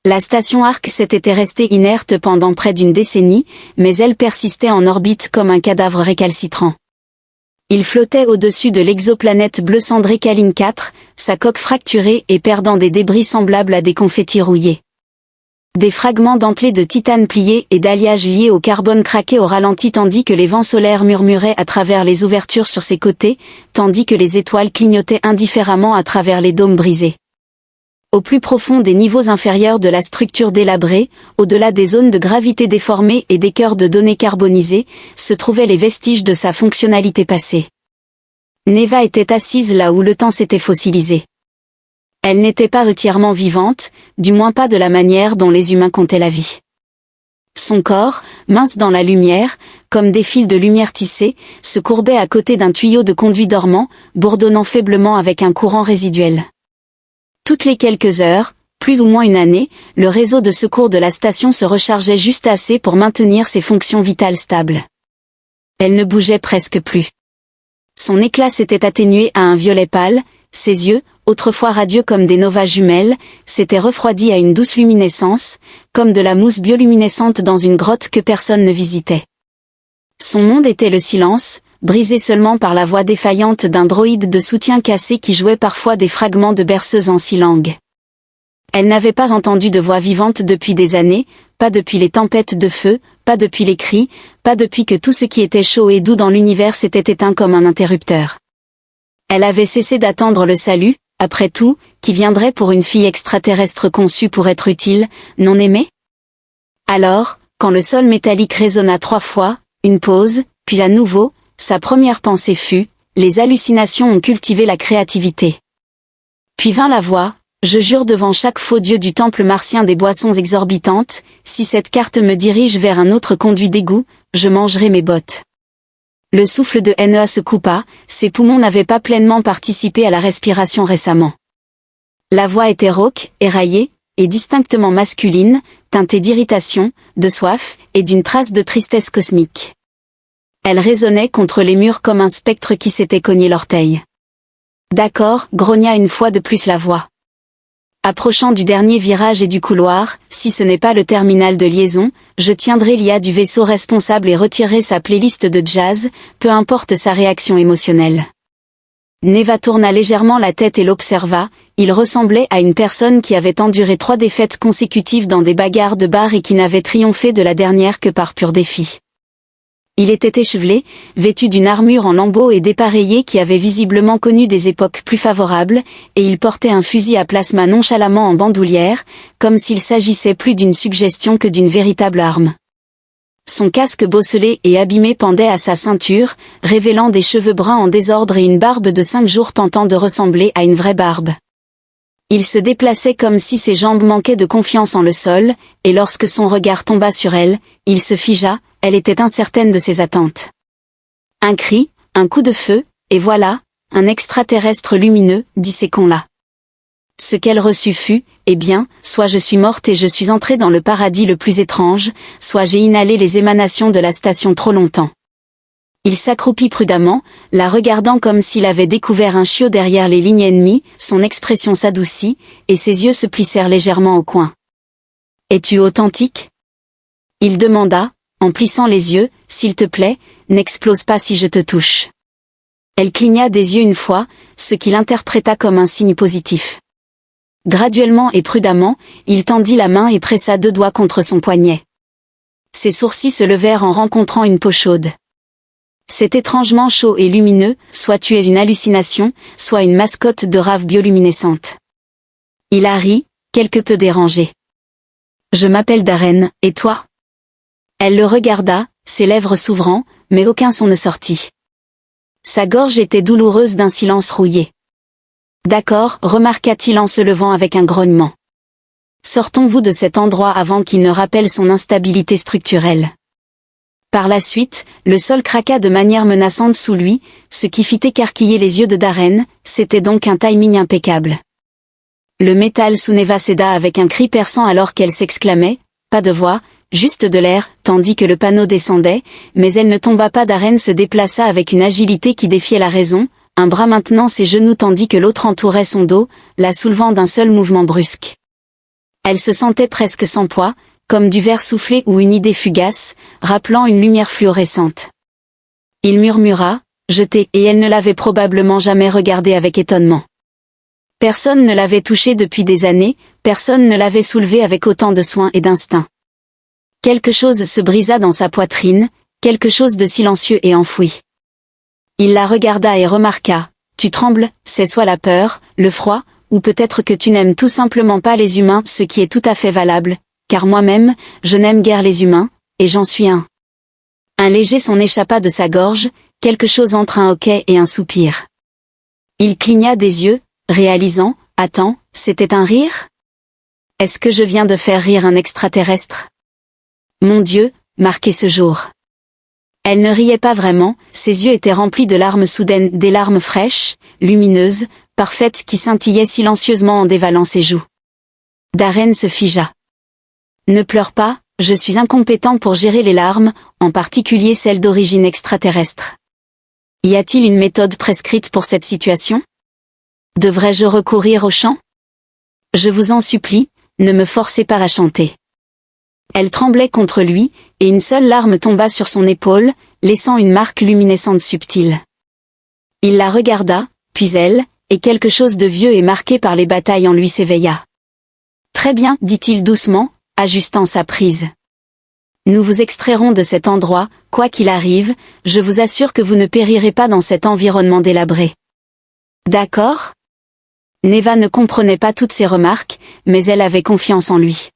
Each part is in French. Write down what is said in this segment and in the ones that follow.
La station Arc s'était restée inerte pendant près d'une décennie, mais elle persistait en orbite comme un cadavre récalcitrant. Il flottait au-dessus de l'exoplanète bleu cendré Kalin 4, sa coque fracturée et perdant des débris semblables à des confettis rouillés. Des fragments dentelés de titane pliés et d'alliages liés au carbone craquaient au ralenti tandis que les vents solaires murmuraient à travers les ouvertures sur ses côtés, tandis que les étoiles clignotaient indifféremment à travers les dômes brisés. Au plus profond des niveaux inférieurs de la structure délabrée, au-delà des zones de gravité déformées et des cœurs de données carbonisées, se trouvaient les vestiges de sa fonctionnalité passée. Neva était assise là où le temps s'était fossilisé. Elle n'était pas entièrement vivante, du moins pas de la manière dont les humains comptaient la vie. Son corps, mince dans la lumière, comme des fils de lumière tissés, se courbait à côté d'un tuyau de conduit dormant, bourdonnant faiblement avec un courant résiduel. Toutes les quelques heures, plus ou moins une année, le réseau de secours de la station se rechargeait juste assez pour maintenir ses fonctions vitales stables. Elle ne bougeait presque plus. Son éclat s'était atténué à un violet pâle, ses yeux, autrefois radieux comme des novas jumelles, s'étaient refroidis à une douce luminescence, comme de la mousse bioluminescente dans une grotte que personne ne visitait. Son monde était le silence, brisé seulement par la voix défaillante d'un droïde de soutien cassé qui jouait parfois des fragments de berceuse en 6 langues. Elle n'avait pas entendu de voix vivante depuis des années, pas depuis les tempêtes de feu, pas depuis les cris, pas depuis que tout ce qui était chaud et doux dans l'univers s'était éteint comme un interrupteur. Elle avait cessé d'attendre le salut, après tout, qui viendrait pour une fille extraterrestre conçue pour être utile, non aimée? Alors, quand le sol métallique résonna 3 fois, une pause, puis à nouveau, sa première pensée fut, les hallucinations ont cultivé la créativité. Puis vint la voix, je jure devant chaque faux dieu du temple martien des boissons exorbitantes, si cette carte me dirige vers un autre conduit d'égout, je mangerai mes bottes. Le souffle de NEA se coupa, ses poumons n'avaient pas pleinement participé à la respiration récemment. La voix était rauque, éraillée, et distinctement masculine, teintée d'irritation, de soif, et d'une trace de tristesse cosmique. Elle résonnait contre les murs comme un spectre qui s'était cogné l'orteil. D'accord, grogna une fois de plus la voix. Approchant du dernier virage et du couloir, si ce n'est pas le terminal de liaison, je tiendrai l'IA du vaisseau responsable et retirerai sa playlist de jazz, peu importe sa réaction émotionnelle. Neva tourna légèrement la tête et l'observa, il ressemblait à une personne qui avait enduré 3 défaites consécutives dans des bagarres de bar et qui n'avait triomphé de la dernière que par pur défi. Il était échevelé, vêtu d'une armure en lambeaux et dépareillée qui avait visiblement connu des époques plus favorables, et il portait un fusil à plasma nonchalamment en bandoulière, comme s'il s'agissait plus d'une suggestion que d'une véritable arme. Son casque bosselé et abîmé pendait à sa ceinture, révélant des cheveux bruns en désordre et une barbe de 5 jours tentant de ressembler à une vraie barbe. Il se déplaçait comme si ses jambes manquaient de confiance en le sol, et lorsque son regard tomba sur elle, il se figea, elle était incertaine de ses attentes. Un cri, un coup de feu, et voilà, un extraterrestre lumineux, disséquons-la. Ce qu'elle reçut fut, eh bien, soit je suis morte et je suis entrée dans le paradis le plus étrange, soit j'ai inhalé les émanations de la station trop longtemps. Il s'accroupit prudemment, la regardant comme s'il avait découvert un chiot derrière les lignes ennemies, son expression s'adoucit, et ses yeux se plissèrent légèrement au coin. « Es-tu authentique ?» Il demanda, en plissant les yeux, « S'il te plaît, n'explose pas si je te touche. » Elle cligna des yeux une fois, ce qu'il interpréta comme un signe positif. Graduellement et prudemment, il tendit la main et pressa 2 doigts contre son poignet. Ses sourcils se levèrent en rencontrant une peau chaude. C'est étrangement chaud et lumineux, soit tu es une hallucination, soit une mascotte de rave bioluminescente. Il a ri, quelque peu dérangé. Je m'appelle Darren, et toi? Elle le regarda, ses lèvres s'ouvrant, mais aucun son ne sortit. Sa gorge était douloureuse d'un silence rouillé. D'accord, remarqua-t-il en se levant avec un grognement. Sortons-vous de cet endroit avant qu'il ne rappelle son instabilité structurelle. Par la suite, le sol craqua de manière menaçante sous lui, ce qui fit écarquiller les yeux de Darren, c'était donc un timing impeccable. Le métal sous Neva céda avec un cri perçant alors qu'elle s'exclamait, pas de voix, juste de l'air, tandis que le panneau descendait, mais elle ne tomba pas. Darren se déplaça avec une agilité qui défiait la raison, un bras maintenant ses genoux tandis que l'autre entourait son dos, la soulevant d'un seul mouvement brusque. Elle se sentait presque sans poids, comme du verre soufflé ou une idée fugace, rappelant une lumière fluorescente. Il murmura, jeté, et elle ne l'avait probablement jamais regardé avec étonnement. Personne ne l'avait touché depuis des années, personne ne l'avait soulevé avec autant de soin et d'instinct. Quelque chose se brisa dans sa poitrine, quelque chose de silencieux et enfoui. Il la regarda et remarqua, « Tu trembles, c'est soit la peur, le froid, ou peut-être que tu n'aimes tout simplement pas les humains, ce qui est tout à fait valable, car moi-même, je n'aime guère les humains, et j'en suis un. » Un léger son échappa de sa gorge, quelque chose entre un hoquet et un soupir. Il cligna des yeux, réalisant, « Attends, c'était un rire ? Est-ce que je viens de faire rire un extraterrestre ? Mon Dieu, marqué ce jour. » Elle ne riait pas vraiment, ses yeux étaient remplis de larmes soudaines, des larmes fraîches, lumineuses, parfaites qui scintillaient silencieusement en dévalant ses joues. Darren se figea. « Ne pleure pas, je suis incompétent pour gérer les larmes, en particulier celles d'origine extraterrestre. Y a-t-il une méthode prescrite pour cette situation ? Devrais-je recourir au chant ? Je vous en supplie, ne me forcez pas à chanter. » Elle tremblait contre lui, et une seule larme tomba sur son épaule, laissant une marque luminescente subtile. Il la regarda, puis elle, et quelque chose de vieux et marqué par les batailles en lui s'éveilla. « Très bien, dit-il doucement, ajustant sa prise. Nous vous extrairons de cet endroit, quoi qu'il arrive, je vous assure que vous ne périrez pas dans cet environnement délabré. D'accord ? Neva ne comprenait pas toutes ces remarques, mais elle avait confiance en lui.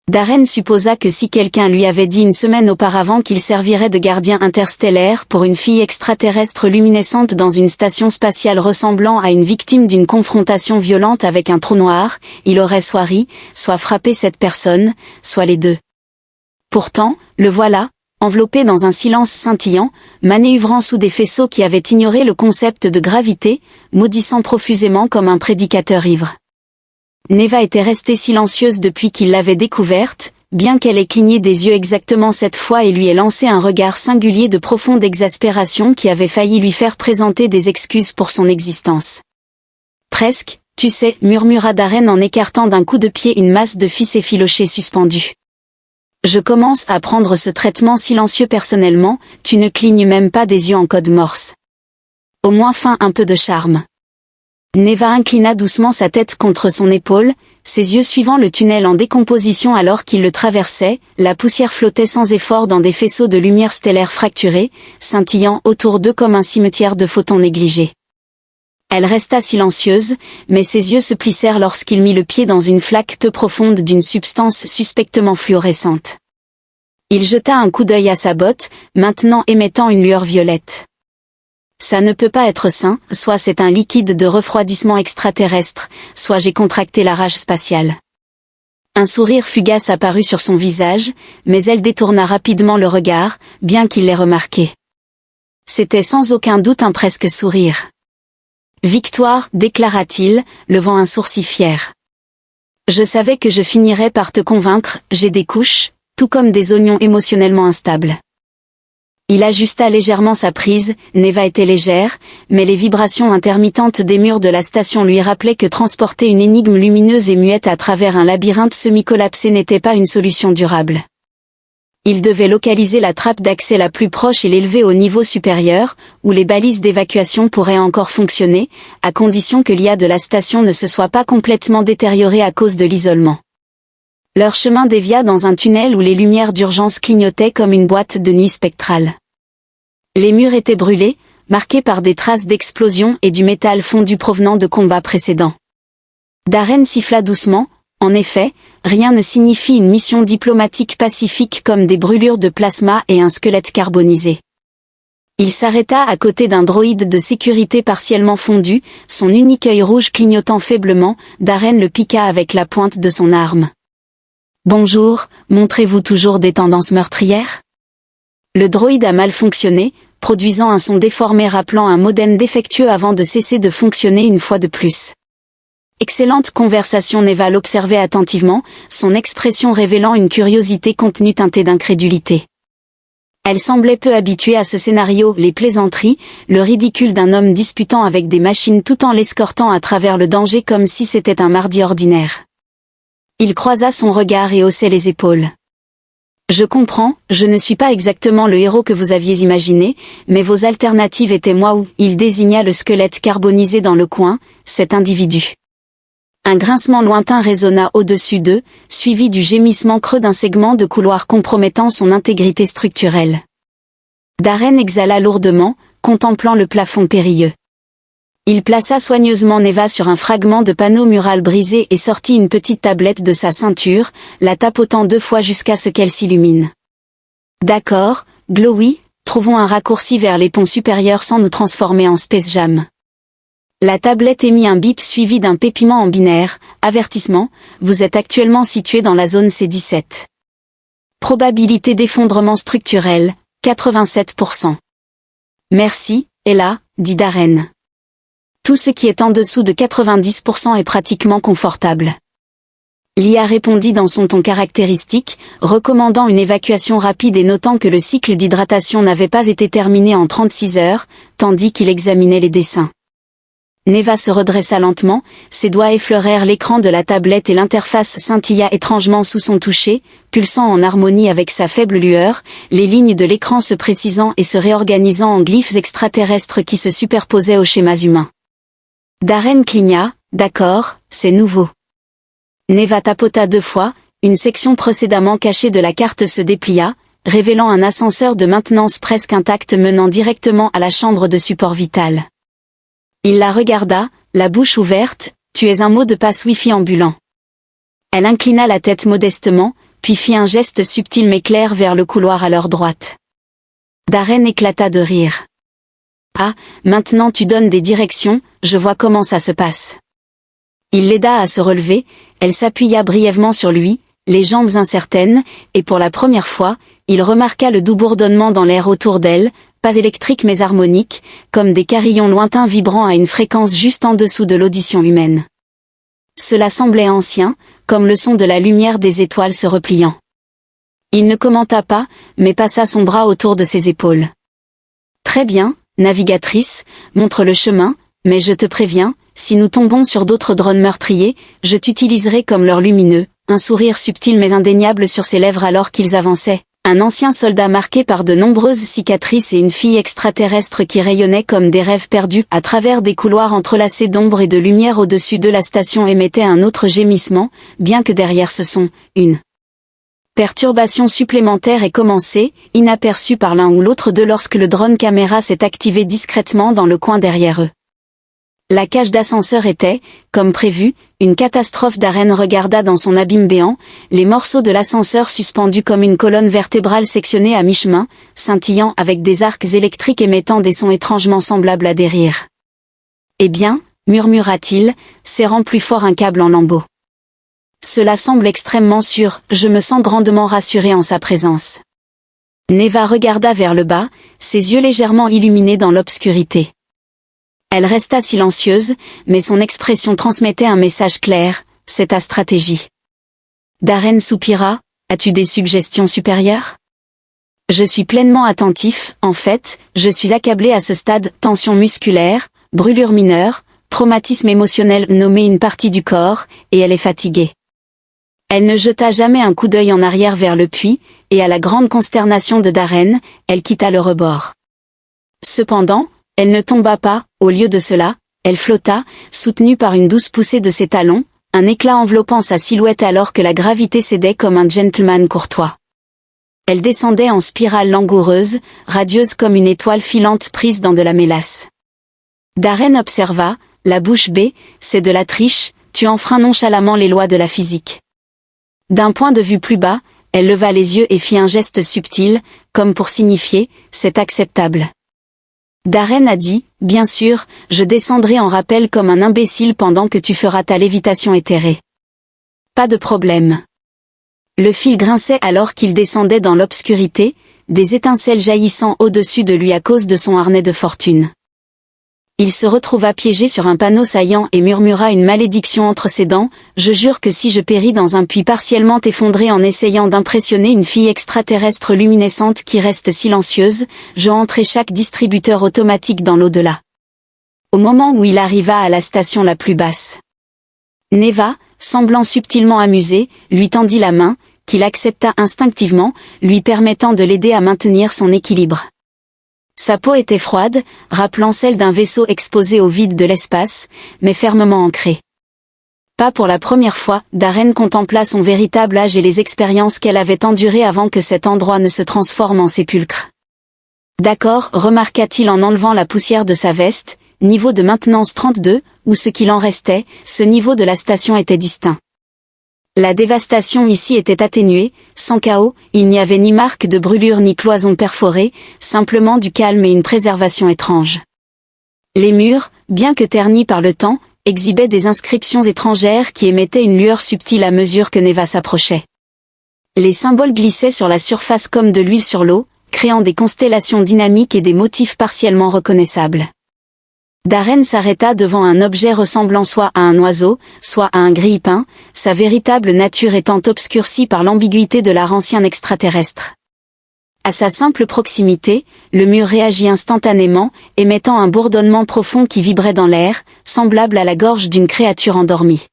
Darren supposa que si quelqu'un lui avait dit une semaine auparavant qu'il servirait de gardien interstellaire pour une fille extraterrestre luminescente dans une station spatiale ressemblant à une victime d'une confrontation violente avec un trou noir, il aurait soit ri, soit frappé cette personne, soit les deux. Pourtant, le voilà, enveloppé dans un silence scintillant, manœuvrant sous des faisceaux qui avaient ignoré le concept de gravité, maudissant profusément comme un prédicateur ivre. Neva était restée silencieuse depuis qu'il l'avait découverte, bien qu'elle ait cligné des yeux exactement cette fois et lui ait lancé un regard singulier de profonde exaspération qui avait failli lui faire présenter des excuses pour son existence. « Presque, tu sais, murmura Darren en écartant d'un coup de pied une masse de fils effilochés suspendus. Je commence à prendre ce traitement silencieux personnellement, tu ne clignes même pas des yeux en code morse. Au moins feins un peu de charme. » Neva inclina doucement sa tête contre son épaule, ses yeux suivant le tunnel en décomposition alors qu'il le traversait, la poussière flottait sans effort dans des faisceaux de lumière stellaire fracturés, scintillant autour d'eux comme un cimetière de photons négligés. Elle resta silencieuse, mais ses yeux se plissèrent lorsqu'il mit le pied dans une flaque peu profonde d'une substance suspectement fluorescente. Il jeta un coup d'œil à sa botte, maintenant émettant une lueur violette. Ça ne peut pas être sain, soit c'est un liquide de refroidissement extraterrestre, soit j'ai contracté la rage spatiale. Un sourire fugace apparut sur son visage, mais elle détourna rapidement le regard, bien qu'il l'ait remarqué. C'était sans aucun doute un presque sourire. « Victoire, déclara-t-il, levant un sourcil fier. Je savais que je finirais par te convaincre, j'ai des couches, tout comme des oignons émotionnellement instables. » Il ajusta légèrement sa prise, Neva était légère, mais les vibrations intermittentes des murs de la station lui rappelaient que transporter une énigme lumineuse et muette à travers un labyrinthe semi-collapsé n'était pas une solution durable. Il devait localiser la trappe d'accès la plus proche et l'élever au niveau supérieur, où les balises d'évacuation pourraient encore fonctionner, à condition que l'IA de la station ne se soit pas complètement détériorée à cause de l'isolement. Leur chemin dévia dans un tunnel où les lumières d'urgence clignotaient comme une boîte de nuit spectrale. Les murs étaient brûlés, marqués par des traces d'explosion et du métal fondu provenant de combats précédents. Darren siffla doucement, en effet, rien ne signifie une mission diplomatique pacifique comme des brûlures de plasma et un squelette carbonisé. Il s'arrêta à côté d'un droïde de sécurité partiellement fondu, son unique œil rouge clignotant faiblement, Darren le piqua avec la pointe de son arme. Bonjour, montrez-vous toujours des tendances meurtrières ? Le droïde a mal fonctionné, produisant un son déformé rappelant un modem défectueux avant de cesser de fonctionner une fois de plus. Excellente conversation, Neva l'observait attentivement, son expression révélant une curiosité contenue teintée d'incrédulité. Elle semblait peu habituée à ce scénario, les plaisanteries, le ridicule d'un homme disputant avec des machines tout en l'escortant à travers le danger comme si c'était un mardi ordinaire. Il croisa son regard et haussait les épaules. Je comprends, je ne suis pas exactement le héros que vous aviez imaginé, mais vos alternatives étaient moi ou, il désigna le squelette carbonisé dans le coin, cet individu. Un grincement lointain résonna au-dessus d'eux, suivi du gémissement creux d'un segment de couloir compromettant son intégrité structurelle. Darren exhala lourdement, contemplant le plafond périlleux. Il plaça soigneusement Neva sur un fragment de panneau mural brisé et sortit une petite tablette de sa ceinture, la tapotant 2 fois jusqu'à ce qu'elle s'illumine. D'accord, Glowy, trouvons un raccourci vers les ponts supérieurs sans nous transformer en Space Jam. La tablette émit un bip suivi d'un pépiment en binaire. Avertissement, vous êtes actuellement situé dans la zone C17. Probabilité d'effondrement structurel, 87%. Merci, Ella, dit Darren. Tout ce qui est en dessous de 90% est pratiquement confortable. L'IA répondit dans son ton caractéristique, recommandant une évacuation rapide et notant que le cycle d'hydratation n'avait pas été terminé en 36 heures, tandis qu'il examinait les dessins. Neva se redressa lentement, ses doigts effleurèrent l'écran de la tablette et l'interface scintilla étrangement sous son toucher, pulsant en harmonie avec sa faible lueur, les lignes de l'écran se précisant et se réorganisant en glyphes extraterrestres qui se superposaient aux schémas humains. Darren cligna, d'accord, c'est nouveau. Neva tapota 2 fois, une section précédemment cachée de la carte se déplia, révélant un ascenseur de maintenance presque intact menant directement à la chambre de support vital. Il la regarda, la bouche ouverte, tu es un mot de passe Wi-Fi ambulant. Elle inclina la tête modestement, puis fit un geste subtil mais clair vers le couloir à leur droite. Darren éclata de rire. Ah, maintenant tu donnes des directions, je vois comment ça se passe. Il l'aida à se relever, elle s'appuya brièvement sur lui, les jambes incertaines, et pour la première fois, il remarqua le doux bourdonnement dans l'air autour d'elle, pas électrique mais harmonique, comme des carillons lointains vibrant à une fréquence juste en dessous de l'audition humaine. Cela semblait ancien, comme le son de la lumière des étoiles se repliant. Il ne commenta pas, mais passa son bras autour de ses épaules. Très bien, navigatrice, montre le chemin, mais je te préviens, si nous tombons sur d'autres drones meurtriers, je t'utiliserai comme leur lumineux, un sourire subtil mais indéniable sur ses lèvres alors qu'ils avançaient. Un ancien soldat marqué par de nombreuses cicatrices et une fille extraterrestre qui rayonnait comme des rêves perdus à travers des couloirs entrelacés d'ombre et de lumière au-dessus de la station émettait un autre gémissement, bien que derrière ce son, une perturbation supplémentaire est commencée, inaperçue par l'un ou l'autre d'eux lorsque le drone caméra s'est activé discrètement dans le coin derrière eux. La cage d'ascenseur était, comme prévu, une catastrophe. Darren regarda dans son abîme béant, les morceaux de l'ascenseur suspendus comme une colonne vertébrale sectionnée à mi-chemin, scintillant avec des arcs électriques émettant des sons étrangement semblables à des rires. Eh bien, murmura-t-il, serrant plus fort un câble en lambeaux. Cela semble extrêmement sûr, je me sens grandement rassuré en sa présence. Neva regarda vers le bas, ses yeux légèrement illuminés dans l'obscurité. Elle resta silencieuse, mais son expression transmettait un message clair, c'est ta stratégie. Darren soupira, as-tu des suggestions supérieures? Je suis pleinement attentif, en fait, je suis accablé à ce stade, tension musculaire, brûlure mineure, traumatisme émotionnel nommé une partie du corps, et elle est fatiguée. Elle ne jeta jamais un coup d'œil en arrière vers le puits, et à la grande consternation de Darren, elle quitta le rebord. Cependant, elle ne tomba pas, au lieu de cela, elle flotta, soutenue par une douce poussée de ses talons, un éclat enveloppant sa silhouette alors que la gravité cédait comme un gentleman courtois. Elle descendait en spirale langoureuse, radieuse comme une étoile filante prise dans de la mélasse. Darren observa, la bouche bée, c'est de la triche, tu enfreins nonchalamment les lois de la physique. D'un point de vue plus bas, elle leva les yeux et fit un geste subtil, comme pour signifier, c'est acceptable. Darren a dit, bien sûr, je descendrai en rappel comme un imbécile pendant que tu feras ta lévitation éthérée. Pas de problème. Le fil grinçait alors qu'il descendait dans l'obscurité, des étincelles jaillissant au-dessus de lui à cause de son harnais de fortune. Il se retrouva piégé sur un panneau saillant et murmura une malédiction entre ses dents, je jure que si je péris dans un puits partiellement effondré en essayant d'impressionner une fille extraterrestre luminescente qui reste silencieuse, je hanterai chaque distributeur automatique dans l'au-delà. Au moment où il arriva à la station la plus basse. Neva, semblant subtilement amusé, lui tendit la main, qu'il accepta instinctivement, lui permettant de l'aider à maintenir son équilibre. Sa peau était froide, rappelant celle d'un vaisseau exposé au vide de l'espace, mais fermement ancré. Pas pour la première fois, Darren contempla son véritable âge et les expériences qu'elle avait endurées avant que cet endroit ne se transforme en sépulcre. D'accord, remarqua-t-il en enlevant la poussière de sa veste, niveau de maintenance 32, ou ce qu'il en restait, ce niveau de la station était distinct. La dévastation ici était atténuée, sans chaos, il n'y avait ni marque de brûlure ni cloison perforée, simplement du calme et une préservation étrange. Les murs, bien que ternis par le temps, exhibaient des inscriptions étrangères qui émettaient une lueur subtile à mesure que Neva s'approchait. Les symboles glissaient sur la surface comme de l'huile sur l'eau, créant des constellations dynamiques et des motifs partiellement reconnaissables. Darren s'arrêta devant un objet ressemblant soit à un oiseau, soit à un grille-pain, sa véritable nature étant obscurcie par l'ambiguïté de l'art ancien extraterrestre. À sa simple proximité, le mur réagit instantanément, émettant un bourdonnement profond qui vibrait dans l'air, semblable à la gorge d'une créature endormie.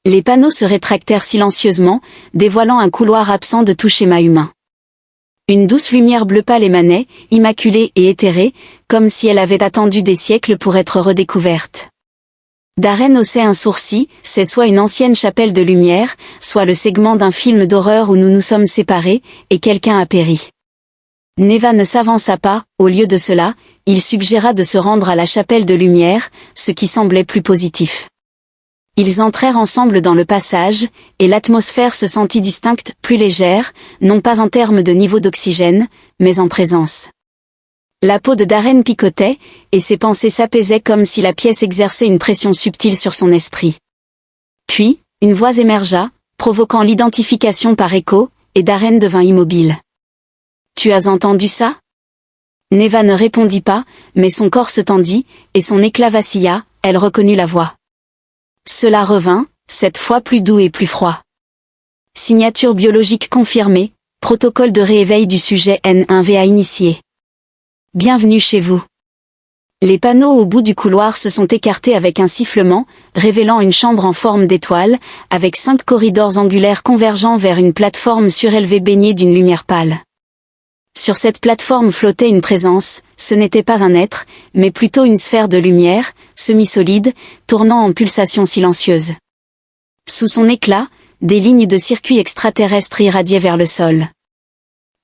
Les panneaux se rétractèrent silencieusement, dévoilant un couloir absent de tout schéma humain. Une douce lumière bleu pâle émanait, immaculée et éthérée, comme si elle avait attendu des siècles pour être redécouverte. Darren haussait un sourcil, c'est soit une ancienne chapelle de lumière, soit le segment d'un film d'horreur où nous nous sommes séparés, et quelqu'un a péri. Neva ne s'avança pas, au lieu de cela, il suggéra de se rendre à la chapelle de lumière, ce qui semblait plus positif. Ils entrèrent ensemble dans le passage, et l'atmosphère se sentit distincte, plus légère, non pas en termes de niveau d'oxygène, mais en présence. La peau de Darren picotait, et ses pensées s'apaisaient comme si la pièce exerçait une pression subtile sur son esprit. Puis, une voix émergea, provoquant l'identification par écho, et Darren devint immobile. « Tu as entendu ça ?» Neva ne répondit pas, mais son corps se tendit, et son éclat vacilla, elle reconnut la voix. Cela revint, cette fois plus doux et plus froid. Signature biologique confirmée, protocole de rééveil du sujet N1V à initier. Bienvenue chez vous. Les panneaux au bout du couloir se sont écartés avec un sifflement, révélant une chambre en forme d'étoile, avec 5 corridors angulaires convergeant vers une plateforme surélevée baignée d'une lumière pâle. Sur cette plateforme flottait une présence, ce n'était pas un être, mais plutôt une sphère de lumière, semi-solide, tournant en pulsations silencieuses. Sous son éclat, des lignes de circuits extraterrestres irradiaient vers le sol.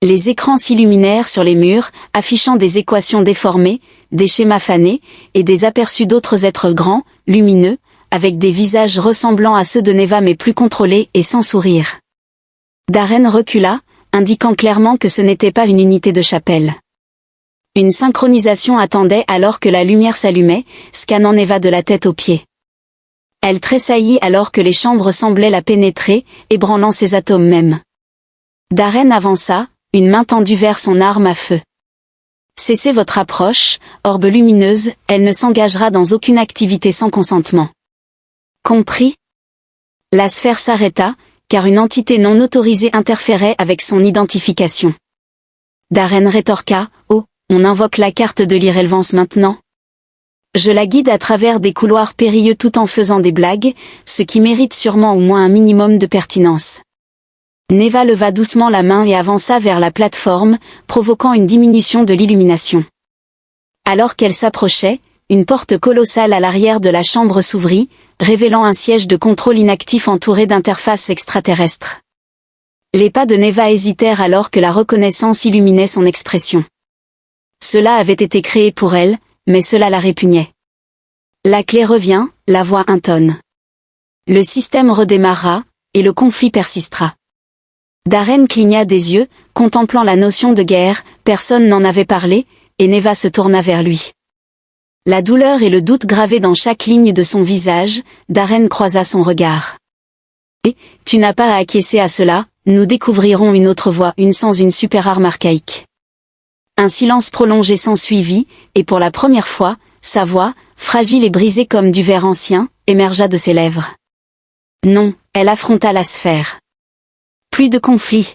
Les écrans s'illuminèrent sur les murs, affichant des équations déformées, des schémas fanés, et des aperçus d'autres êtres grands, lumineux, avec des visages ressemblant à ceux de Neva mais plus contrôlés et sans sourire. Darren recula, indiquant clairement que ce n'était pas une unité de chapelle. Une synchronisation attendait alors que la lumière s'allumait, scannant Neva de la tête aux pieds. Elle tressaillit alors que les chambres semblaient la pénétrer, ébranlant ses atomes même. Darren avança, une main tendue vers son arme à feu. « Cessez votre approche, orbe lumineuse, elle ne s'engagera dans aucune activité sans consentement. » Compris ? La sphère s'arrêta, car une entité non autorisée interférait avec son identification. Darren rétorqua, « Oh, on invoque la carte de l'irrélevance maintenant. Je la guide à travers des couloirs périlleux tout en faisant des blagues, ce qui mérite sûrement au moins un minimum de pertinence. » Neva leva doucement la main et avança vers la plateforme, provoquant une diminution de l'illumination. Alors qu'elle s'approchait, une porte colossale à l'arrière de la chambre s'ouvrit, révélant un siège de contrôle inactif entouré d'interfaces extraterrestres. Les pas de Neva hésitèrent alors que la reconnaissance illuminait son expression. Cela avait été créé pour elle, mais cela la répugnait. La clé revient, la voix intonne. Le système redémarra, et le conflit persistera. Darren cligna des yeux, contemplant la notion de guerre, personne n'en avait parlé, et Neva se tourna vers lui. La douleur et le doute gravés dans chaque ligne de son visage, Darren croisa son regard. « Et, tu n'as pas à acquiescer à cela, nous découvrirons une autre voie, une sans une super arme archaïque. » Un silence prolongé s'ensuivit, et pour la première fois, sa voix, fragile et brisée comme du verre ancien, émergea de ses lèvres. Non, elle affronta la sphère. Plus de conflit.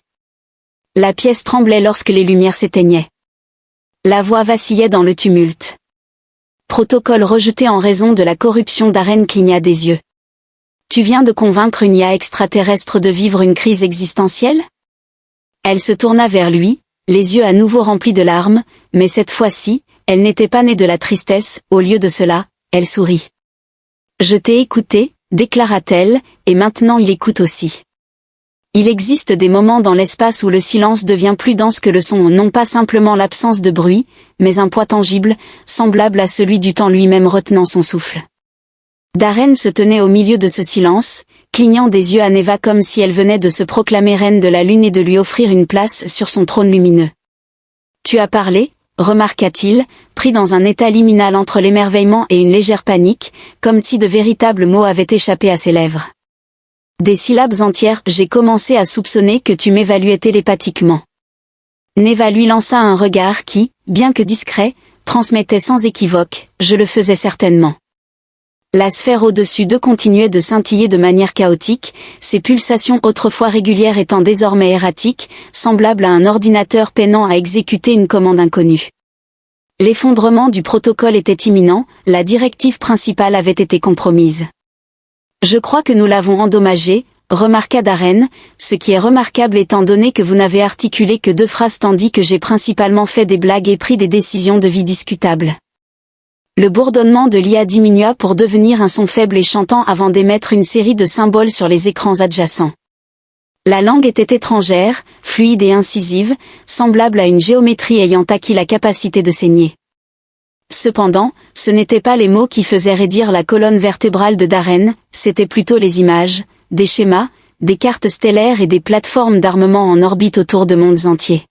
La pièce tremblait lorsque les lumières s'éteignaient. La voix vacillait dans le tumulte. Protocole rejeté en raison de la corruption. Darren cligna des yeux. Tu viens de convaincre une IA extraterrestre de vivre une crise existentielle? Elle se tourna vers lui, les yeux à nouveau remplis de larmes, mais cette fois-ci, elle n'était pas née de la tristesse, au lieu de cela, elle sourit. Je t'ai écouté, déclara-t-elle, et maintenant il écoute aussi. Il existe des moments dans l'espace où le silence devient plus dense que le son, non pas simplement l'absence de bruit, mais un poids tangible, semblable à celui du temps lui-même retenant son souffle. Darren se tenait au milieu de ce silence, clignant des yeux à Neva comme si elle venait de se proclamer reine de la lune et de lui offrir une place sur son trône lumineux. Tu as parlé, remarqua-t-il, pris dans un état liminal entre l'émerveillement et une légère panique, comme si de véritables mots avaient échappé à ses lèvres. Des syllabes entières, j'ai commencé à soupçonner que tu m'évaluais télépathiquement. Neva lui lança un regard qui, bien que discret, transmettait sans équivoque, je le faisais certainement. La sphère au-dessus d'eux continuait de scintiller de manière chaotique, ses pulsations autrefois régulières étant désormais erratiques, semblables à un ordinateur peinant à exécuter une commande inconnue. L'effondrement du protocole était imminent, la directive principale avait été compromise. Je crois que nous l'avons endommagé, remarqua Darren, ce qui est remarquable étant donné que vous n'avez articulé que 2 phrases tandis que j'ai principalement fait des blagues et pris des décisions de vie discutables. Le bourdonnement de l'IA diminua pour devenir un son faible et chantant avant d'émettre une série de symboles sur les écrans adjacents. La langue était étrangère, fluide et incisive, semblable à une géométrie ayant acquis la capacité de saigner. Cependant, ce n'étaient pas les mots qui faisaient raidir la colonne vertébrale de Darren, c'étaient plutôt les images, des schémas, des cartes stellaires et des plateformes d'armement en orbite autour de mondes entiers.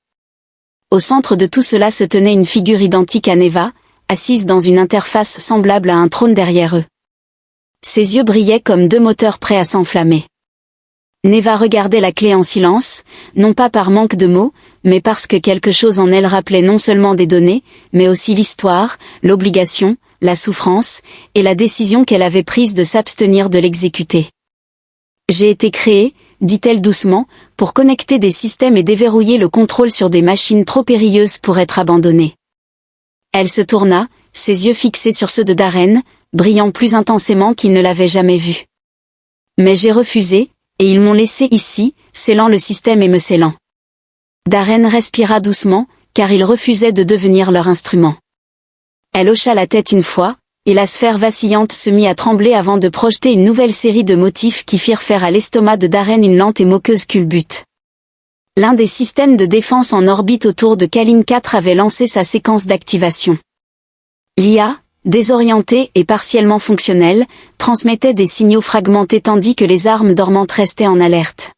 Au centre de tout cela se tenait une figure identique à Neva, assise dans une interface semblable à un trône derrière eux. Ses yeux brillaient comme 2 moteurs prêts à s'enflammer. Neva regardait la clé en silence, non pas par manque de mots, mais parce que quelque chose en elle rappelait non seulement des données, mais aussi l'histoire, l'obligation, la souffrance, et la décision qu'elle avait prise de s'abstenir de l'exécuter. J'ai été créée, dit-elle doucement, pour connecter des systèmes et déverrouiller le contrôle sur des machines trop périlleuses pour être abandonnées. Elle se tourna, ses yeux fixés sur ceux de Darren, brillant plus intensément qu'il ne l'avait jamais vu. Mais j'ai refusé, et ils m'ont laissé ici, scellant le système et me scellant. Darren respira doucement, car il refusait de devenir leur instrument. Elle hocha la tête une fois, et la sphère vacillante se mit à trembler avant de projeter une nouvelle série de motifs qui firent faire à l'estomac de Darren une lente et moqueuse culbute. L'un des systèmes de défense en orbite autour de Kalin 4 avait lancé sa séquence d'activation. L'IA, désorientée et partiellement fonctionnelle, transmettait des signaux fragmentés tandis que les armes dormantes restaient en alerte.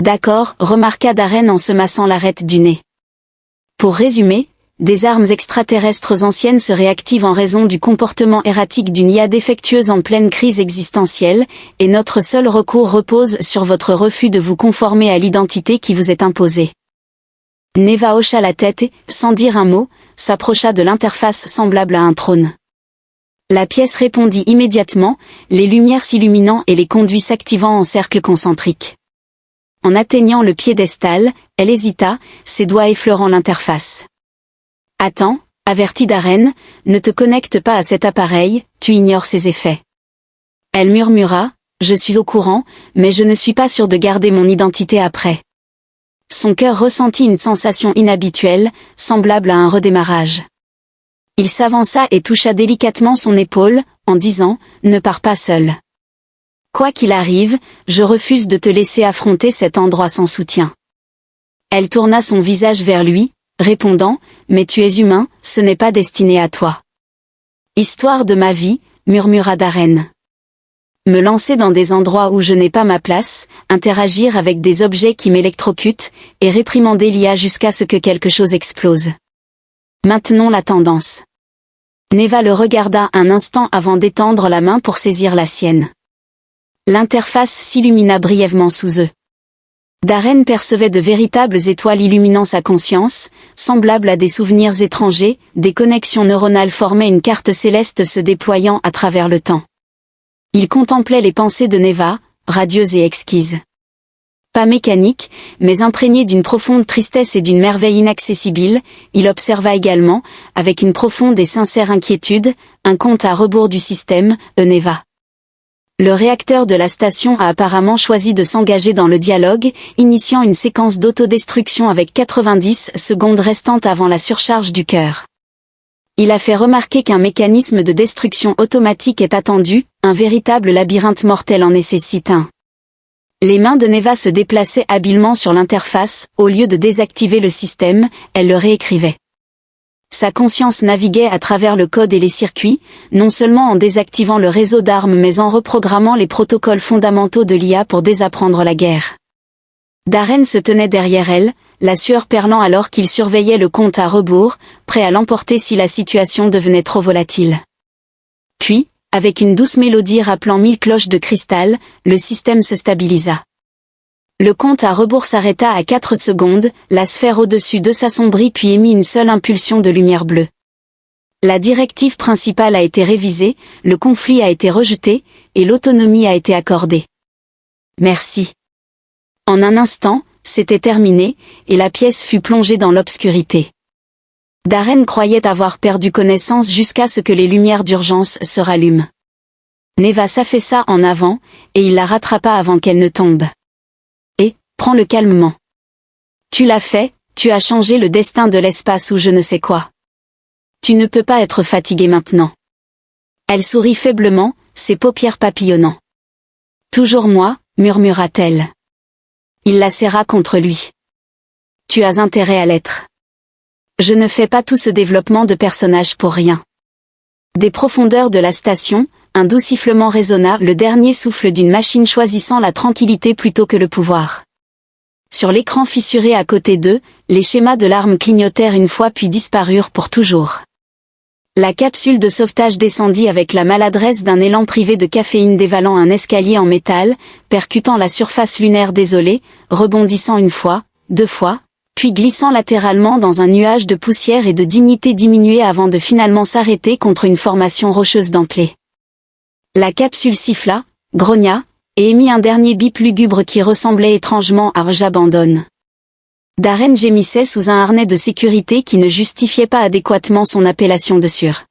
D'accord, remarqua Darren en se massant l'arête du nez. Pour résumer, des armes extraterrestres anciennes se réactivent en raison du comportement erratique d'une IA défectueuse en pleine crise existentielle, et notre seul recours repose sur votre refus de vous conformer à l'identité qui vous est imposée. Neva hocha la tête et, sans dire un mot, s'approcha de l'interface semblable à un trône. La pièce répondit immédiatement, les lumières s'illuminant et les conduits s'activant en cercle concentrique. En atteignant le piédestal, elle hésita, ses doigts effleurant l'interface. « Attends, avertit Darren, ne te connecte pas à cet appareil, tu ignores ses effets. » Elle murmura, « Je suis au courant, mais je ne suis pas sûre de garder mon identité après. » Son cœur ressentit une sensation inhabituelle, semblable à un redémarrage. Il s'avança et toucha délicatement son épaule, en disant, « Ne pars pas seul. Quoi qu'il arrive, je refuse de te laisser affronter cet endroit sans soutien. » Elle tourna son visage vers lui, répondant, « Mais tu es humain, ce n'est pas destiné à toi. » « Histoire de ma vie, » murmura Darren. « Me lancer dans des endroits où je n'ai pas ma place, interagir avec des objets qui m'électrocutent, et réprimander l'IA jusqu'à ce que quelque chose explose. Maintenons la tendance. » Neva le regarda un instant avant d'étendre la main pour saisir la sienne. L'interface s'illumina brièvement sous eux. Darren percevait de véritables étoiles illuminant sa conscience, semblables à des souvenirs étrangers, des connexions neuronales formaient une carte céleste se déployant à travers le temps. Il contemplait les pensées de Neva, radieuses et exquises. Pas mécanique, mais imprégné d'une profonde tristesse et d'une merveille inaccessible, il observa également, avec une profonde et sincère inquiétude, un compte à rebours du système, Neva. Le réacteur de la station a apparemment choisi de s'engager dans le dialogue, initiant une séquence d'autodestruction avec 90 secondes restantes avant la surcharge du cœur. Il a fait remarquer qu'un mécanisme de destruction automatique est attendu, un véritable labyrinthe mortel en nécessite un. Les mains de Neva se déplaçaient habilement sur l'interface, au lieu de désactiver le système, elle le réécrivait. Sa conscience naviguait à travers le code et les circuits, non seulement en désactivant le réseau d'armes mais en reprogrammant les protocoles fondamentaux de l'IA pour désapprendre la guerre. Darren se tenait derrière elle, la sueur perlant alors qu'il surveillait le compte à rebours, prêt à l'emporter si la situation devenait trop volatile. Puis, avec une douce mélodie rappelant 1000 cloches de cristal, le système se stabilisa. Le compte à rebours s'arrêta à 4 secondes, la sphère au-dessus de s'assombrit puis émit une seule impulsion de lumière bleue. La directive principale a été révisée, le conflit a été rejeté, et l'autonomie a été accordée. Merci. En un instant, c'était terminé, et la pièce fut plongée dans l'obscurité. Darren croyait avoir perdu connaissance jusqu'à ce que les lumières d'urgence se rallument. Neva s'affaissa en avant, et il la rattrapa avant qu'elle ne tombe. Et, prends-le calmement. Tu l'as fait, tu as changé le destin de l'espace ou je ne sais quoi. Tu ne peux pas être fatigué maintenant. Elle sourit faiblement, ses paupières papillonnant. Toujours moi, murmura-t-elle. Il la serra contre lui. Tu as intérêt à l'être. Je ne fais pas tout ce développement de personnage pour rien. Des profondeurs de la station, un doux sifflement résonna, le dernier souffle d'une machine choisissant la tranquillité plutôt que le pouvoir. Sur l'écran fissuré à côté d'eux, les schémas de l'arme clignotèrent une fois puis disparurent pour toujours. La capsule de sauvetage descendit avec la maladresse d'un élan privé de caféine dévalant un escalier en métal, percutant la surface lunaire désolée, rebondissant une fois, 2 fois, puis glissant latéralement dans un nuage de poussière et de dignité diminuée avant de finalement s'arrêter contre une formation rocheuse dentelée. La capsule siffla, grogna, et émit un dernier bip lugubre qui ressemblait étrangement à « j'abandonne ». Darren gémissait sous un harnais de sécurité qui ne justifiait pas adéquatement son appellation de sûr.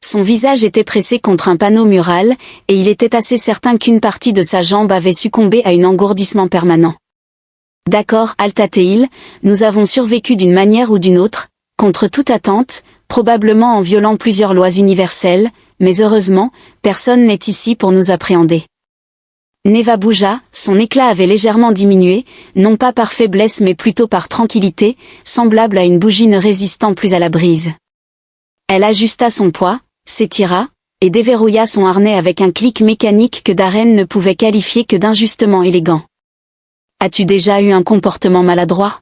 Son visage était pressé contre un panneau mural, et il était assez certain qu'une partie de sa jambe avait succombé à un engourdissement permanent. D'accord, Altateil, nous avons survécu d'une manière ou d'une autre, contre toute attente, probablement en violant plusieurs lois universelles, mais heureusement, personne n'est ici pour nous appréhender. Neva bougea, son éclat avait légèrement diminué, non pas par faiblesse mais plutôt par tranquillité, semblable à une bougie ne résistant plus à la brise. Elle ajusta son poids, s'étira, et déverrouilla son harnais avec un clic mécanique que Darren ne pouvait qualifier que d'injustement élégant. As-tu déjà eu un comportement maladroit ?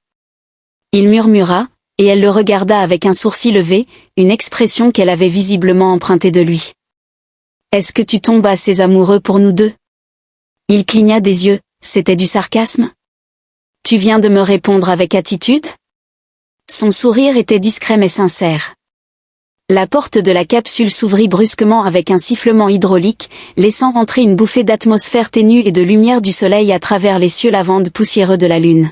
Il murmura, et elle le regarda avec un sourcil levé, une expression qu'elle avait visiblement empruntée de lui. Est-ce que tu tombes assez amoureux pour nous deux ? Il cligna des yeux, c'était du sarcasme ? Tu viens de me répondre avec attitude ? Son sourire était discret mais sincère. La porte de la capsule s'ouvrit brusquement avec un sifflement hydraulique, laissant entrer une bouffée d'atmosphère ténue et de lumière du soleil à travers les cieux lavandes poussiéreux de la lune.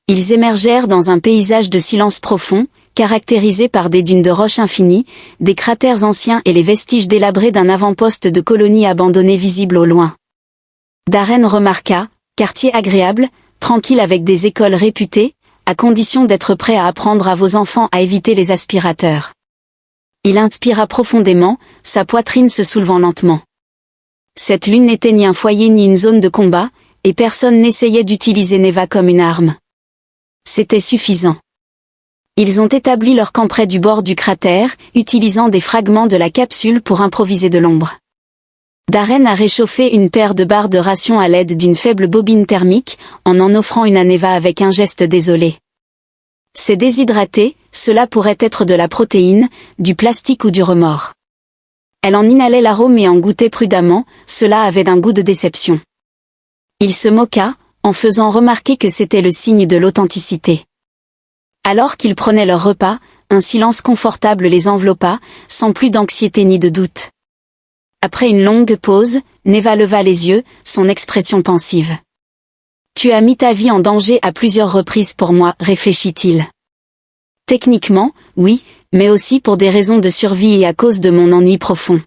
Ils émergèrent dans un paysage de silence profond, caractérisé par des dunes de roches infinies, des cratères anciens et les vestiges délabrés d'un avant-poste de colonie abandonné visible au loin. Darren remarqua, quartier agréable, tranquille avec des écoles réputées, à condition d'être prêt à apprendre à vos enfants à éviter les aspirateurs. Il inspira profondément, sa poitrine se soulevant lentement. Cette lune n'était ni un foyer ni une zone de combat, et personne n'essayait d'utiliser Neva comme une arme. C'était suffisant. Ils ont établi leur camp près du bord du cratère, utilisant des fragments de la capsule pour improviser de l'ombre. Darren a réchauffé une paire de barres de ration à l'aide d'une faible bobine thermique, en offrant une à Neva avec un geste désolé. C'est déshydraté, cela pourrait être de la protéine, du plastique ou du remords. Elle en inhalait l'arôme et en goûtait prudemment, cela avait un goût de déception. Il se moqua, en faisant remarquer que c'était le signe de l'authenticité. Alors qu'ils prenaient leur repas, un silence confortable les enveloppa, sans plus d'anxiété ni de doute. Après une longue pause, Neva leva les yeux, son expression pensive. « Tu as mis ta vie en danger à plusieurs reprises pour moi, réfléchit-il. Techniquement, oui, mais aussi pour des raisons de survie et à cause de mon ennui profond.